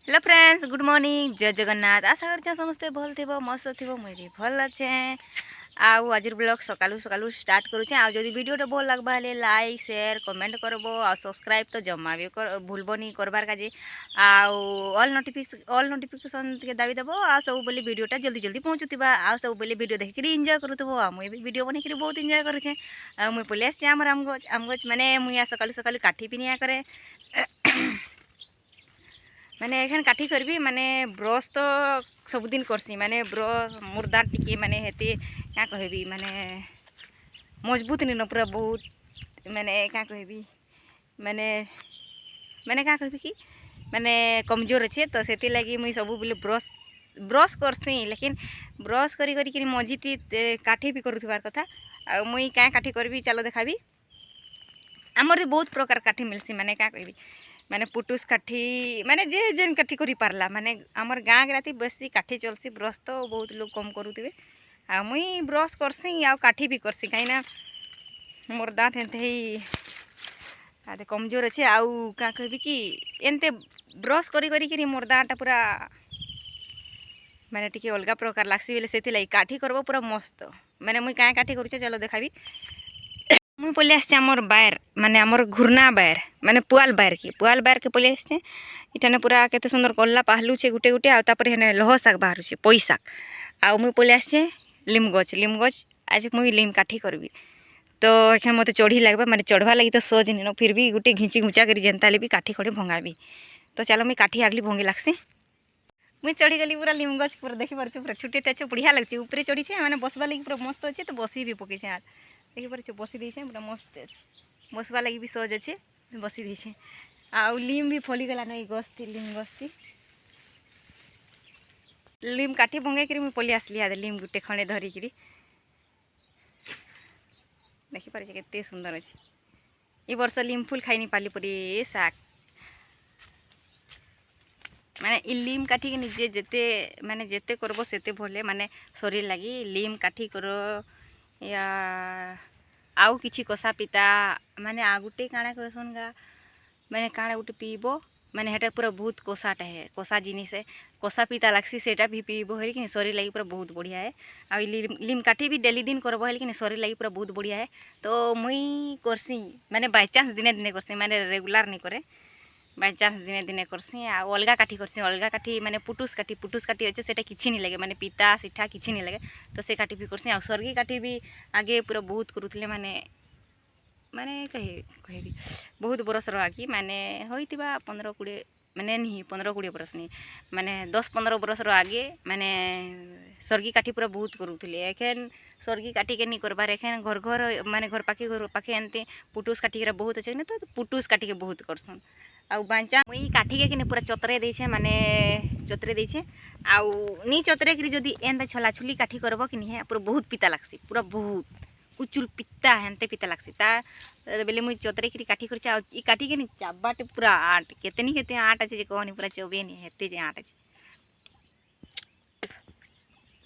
Hello friends, good morning, जय जगन्नाथ। आशा कर समस्ते भल थी मस्त थी मुझे भल अच्छे। आउ आज ब्लॉग सकालू सकालू स्टार्ट करुचे। आ जदि वीडियो भल लगवा हेले लाइक शेयर कमेंट करबो आ सब्सक्राइब तो जमा भी भूलबनी करबार काजे। ऑल नोटिफिकेशन दाबी देबो आ सब बोली वीडियोटा जल्दी जल्दी पहुँचुवा आ सब बोली वीडियो देख एंजॉय करूथबो। आ मुई भी वीडियो बनई बहुत एंजॉय करुचे। आ मुई पलि आसी आमर आमगछ माने मुई सकालू सकालू काठी पिनिया करे माने एखन काठी करबी माने ब्रश तो सबुदिन करसी। माने ब्रश मोर दाँत टिके माने हेते क्या कहबी माने मजबूत नहीं न पूरा बहुत माने क्या कहबी माने माने क्या कहबी कि माने कमजोर अच्छे। तो से लगी मुई सब बोले ब्रश ब्रश करसी। लेकिन ब्रश करी करी कि मझीती काठी भी करूथबार कथा। आ मुई क्या काठी करबी चलो देखाबी। आमर बहुत प्रकार काठी मिलसी। माने क्या कहबी माने पुटुस काठी माने जे जेन काठी करी पारला। माने आमर गाँ राती बेसी काठी चलसी। ब्रश तो बहुत लोग कम करुवे। आ मुई ब्रश करसी आ काठी भी करसी कहीं मोर दाँत एंते ही आदे कमजोर अच्छे। आउ क्या कहबी कि एनते ब्रश करी करी कि मोर दाँटा पूरा माने टिके अलगा प्रकार लागसी बेले से लगी काठी करबो पूरा मस्त। माने मुई क्या काठी करुचे चलो देखाबी। मुई पलि आसचे आमर बायर माने आमर घुरना बायर माने पुआल बायर के पलि आसचे। इठाने पूरा केते सुंदर कल्ला पाहलुचे गुटे गुटे आ तापर हेने लह शाक बाहरुचे पोई शाक। आ मुई पलि आसचे लिम गछ आज मुई लिम काठी करबी। तो एखन मते चढ़ी लगबा माने चढ़वा लगी तो सोच नहीं फिर भी गुटे घिंची घुचा करी जेनता भी काठी खड़े भंगाबी। तो चलो मुई काठी आगली भंगी लागसी। मुई चढ़ी गली पूरा लिम गछ पूरा देखि पारछु पूरा छुटे टाचे बढ़िया लगছে। ऊपरे चढ़ी छे माने बसवा लगी पूरा मस्त अच्छे। तो बसी भी पके छे आज देखि पारछु बसी दी छे पूरा मस्त अच्छे। बसवा लगी भी सहज अच्छे बसी दी छे। आ लिम भी फली गला नहीं गछ थी लिम गछ थी लिम काठी भंगे करी मुई पलि आसली। आदे लिम गुटे खंडे धरी करी देखि पारछु केते सुंदर अच्छे। ए वर्ष लिम फुल खाई नहीं पाली परी शाक माने लिम काठी के निजे जेते माने जेते करबो सेते भले माने शरीर लगी लिम काठी करो या आउ किछि कषा पिता माने आ गुटे काଣା कहसन गा माने काଣା गुटे पीबो माने हेटा पूरा बहुत कषाटा है कषा जिनिस है कषा पिता लागसी सेटा भी पीबो है कि शरीर लगी पूरा बहुत बढ़िया है। आ लिम काठी भी डेली दिन करबो है कि शरीर लगी पूरा बहुत बढ़िया है। तो मुई करसी माने बाय चांस दिने दिने करसी माने रेगुलर नहीं करे बाय चांस दिने दिने करसी। आ अलगा काठी करसी अलगा काठी माने पुटुस काठी अच्छे सेटा किछि नहीं लगे माने पिता सिठा किछि नहीं लगे। तो से काठी भी करसी। आ सर्गी काठी भी आगे पूरा बहुत करुथले माने माने कहे बहुत बरस आगे माने होइतिबा 15-20 माने नहीं 15-20 बरस नहीं माने 10-15 बरस आगे माने सर्गी काठी पूरा बहुत करुथले। एखन सर्गी काठी के नहीं करबार एखन घर घर माने घर पाखे एनते पुटुस काठी के बहुत अच्छे। तो पुटुस काठी के बहुत करसन। आउ बांचा मुई काठी के पूरा चतरे देछे माने चतरे देछे। आउ नी चतरे करी जदी एंदा छला छुली काठी करबो कि नहीं पूरा बहुत पिता लागसी पूरा बहुत कुचुल पिता हेनते पिता लागसी। ता बेले मुई चतरे करी काठी करछे। आ ई काठी के नी चाबाटे पूरा आट केतेनी केते आट अच्छे जे कहनी पूरा चोबेनी हेते जे आट अच्छे।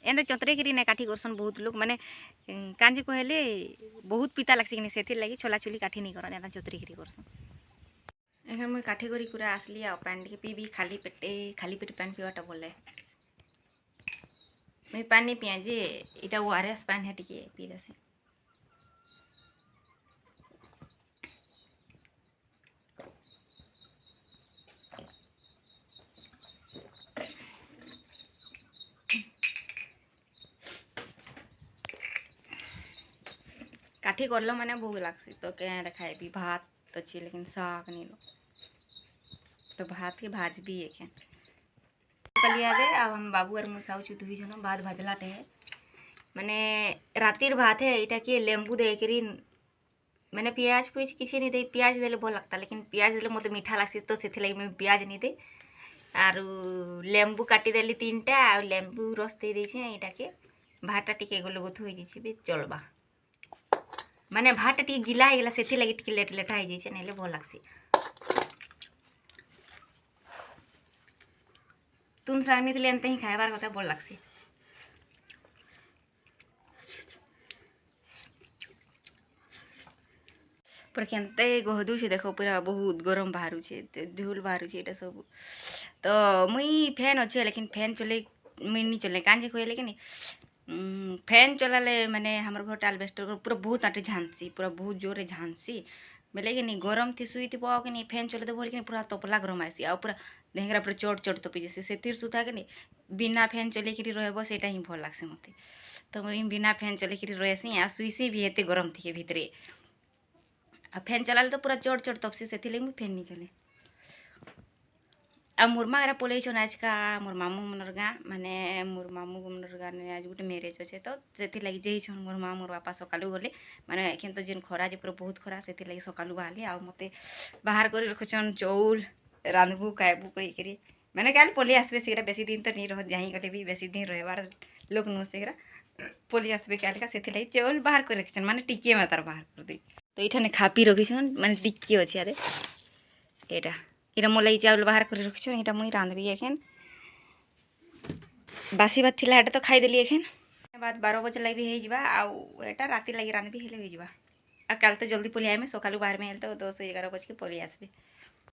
एंदा चतरे करी ना काठी करसन बहुत लोग माने कांजे कहले बहुत पिता लागसी कि सेथि लागि छला छुली काठी नहीं करन एंदा चतरे करी करसन। एखन मुई काठी करी पूरा आसली आ पानी टिके पीबी खाली पेट पानी पीवाटा भल है। मुई पानी पिया जे इटा ओआरएस पानी है टिके पी देसी। काठी करलो माने भूख लागसी तो क्या खाएबी भात अच्छी लेकिन साग नहीं लो तो भात के भाज भी एक पलिया दे। आ हम बाबू और मुई खाऊ दुई जन भात भाजलाटे है माने रातिर भात है इटा के लेंबू दे करी मैंने पियाज पुज किसी नहीं दे पियाज देले भल लगता लेकिन पियाज देले मत मीठा लागसी तो से लगी मैं पियाज नहीं दे आरु लेंबू काटी देली 3टा आ लेंबू रस दे देछे। इटा के भातटा टिके गोल गोथु हो जाइए भी चलबा माने भात टी गिला होगा से लगी टी लेट लेटा हो जाइए नहीं भल लगसी। तुम सामने एनते ही खाइबार कथा भल लगसी। पूरा केनते गहदुचे देख पूरा बहुत गरम बाहर धूल बाहर सब तो मुई फैन अच्छे लेकिन फैन चले मुई नहीं चले कांजे कहले कि फैन चलाले माने हमर घर आलबेस्टर घर पूरा बहुत आटे झांसी पूरा बहुत जोरे झांसी बेले कि गरम थी शुई थी कि फैन चले बोल कि पूरा तपला गरम आसी आ पूरा देहरा पूरा चोट चोट तपी जैसे से सुधा कि बिना फैन चले रहब से ही भल लगसे मत तो मुई बिना फैन चले रहीसी आ शुईसी भी एते गरम थी भितरे आ फैन चलाले तो पूरा चोट चोट तपसी से मुई फैन नहीं चले आ मोर माँ पलैछन आज का मोर मामू मनर गाँ माने मोर मामू मनर गाँ ने आज गोटे मेरेज अच्छे तो से लगी जेछन मोर माँ मोर बापा सकालू गले माने एखन तो जेन खरा जे पूरा बहुत खरा से लगी सकालू बाहली आ मते बाहर कर रखुछन चौल रांधबू खाइबू कहीकि मैंने क्या पलि आसबे से बेसी दिन तो नहीं रह जाही गले भी बेसी दिन रहबार लोक नुह से पलि आसबे क्या से लगी चौल बाहर कर रखिछन माने टिके में तार बाहर कर दे तो इठाने खापी रखिछन माने टिके अच्छे आरे एटा इटा मोर लगी चाउल बाहर कर रखिछन इटा मुई रांधबी एखन बासी भात थिला एटा तो खाईदेली एखन बाद 12 बजे लगी हो जावा आउ एटा राति लगी रांधबी हेले हो जावा आ काल तो जल्दी पलि आइमे सकालू बाहर में हेल तो 10-11 बजे के पलि आसबे।